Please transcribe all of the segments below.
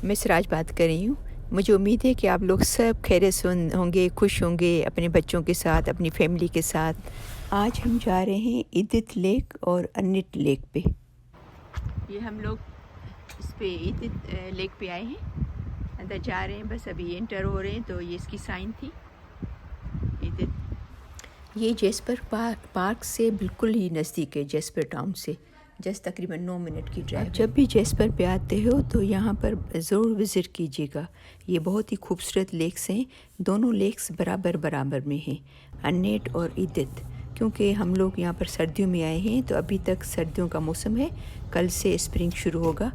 मैं सिराज बात कर रही हूँ। मुझे उम्मीद है कि आप लोग सब खैरियत से होंगे, खुश होंगे अपने बच्चों के साथ, अपनी फैमिली के साथ। आज हम जा रहे हैं इदित लेक और अन्निट लेक पे। ये हम लोग इस पे इदित लेक पे आए हैं, अंदर जा रहे हैं, बस अभी एंटर हो रहे हैं। तो ये इसकी साइन थी इदित। ये जेस्पर पार्क से बिल्कुल ही नज़दीक है, जेस्पर टाउन से जस्ट तकरीबन 9 मिनट की ड्राइव। जब भी जेस्पर पे आते हो तो यहाँ पर ज़रूर विज़िट कीजिएगा। ये बहुत ही खूबसूरत लेक्स हैं। दोनों लेक्स बराबर बराबर में हैं, अन्निट और इदित। क्योंकि हम लोग यहाँ पर सर्दियों में आए हैं तो अभी तक सर्दियों का मौसम है, कल से स्प्रिंग शुरू होगा,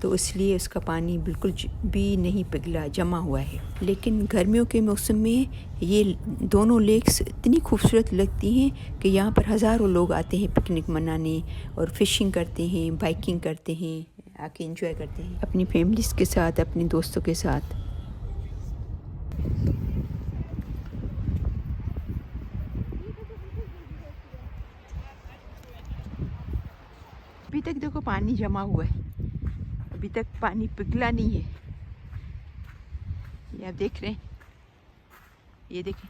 तो इसलिए उसका पानी बिल्कुल भी नहीं पिघला, जमा हुआ है। लेकिन गर्मियों के मौसम में ये दोनों लेक्स इतनी खूबसूरत लगती हैं कि यहाँ पर हज़ारों लोग आते हैं पिकनिक मनाने और फिशिंग करते हैं, बाइकिंग करते हैं, आके एंजॉय करते हैं अपनी फैमिलीज़ के साथ, अपने दोस्तों के साथ। अभी तक देखो पानी जमा हुआ है, अभी तक पानी पिघला नहीं है। ये आप देख रहे हैं, ये देखें,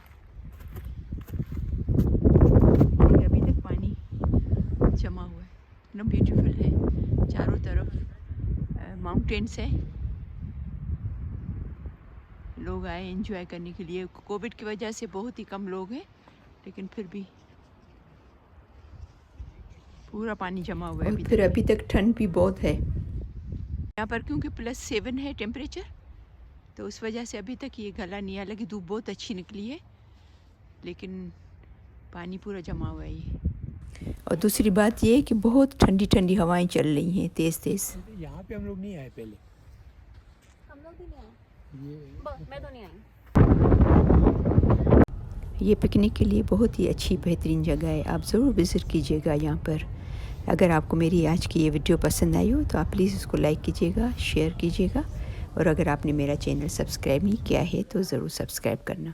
अभी तक पानी जमा हुआ है। इतना ब्यूटीफुल है, चारों तरफ माउंटेन्स हैं। लोग आए एंजॉय करने के लिए। कोविड की वजह से बहुत ही कम लोग हैं, लेकिन फिर भी पूरा पानी जमा हुआ है। फिर अभी तक ठंड भी बहुत है यहाँ पर, क्योंकि +7 है टेम्परेचर, तो उस वजह से अभी तक ये गला नहीं आया। लगी धूप बहुत अच्छी निकली है, लेकिन पानी पूरा जमा हुआ है ये। और दूसरी बात ये है कि बहुत ठंडी ठंडी हवाएं चल रही हैं, तेज़ तेज़। यहाँ पे हम लोग नहीं आए पहले। हम लोग भी नहीं आए, मैं तो नहीं आई। ये पिकनिक के लिए बहुत ही अच्छी बेहतरीन जगह है, आप ज़रूर विज़िट कीजिएगा यहाँ पर। अगर आपको मेरी आज की ये वीडियो पसंद आई हो तो आप प्लीज़ इसको लाइक कीजिएगा, शेयर कीजिएगा, और अगर आपने मेरा चैनल सब्सक्राइब नहीं किया है तो ज़रूर सब्सक्राइब करना।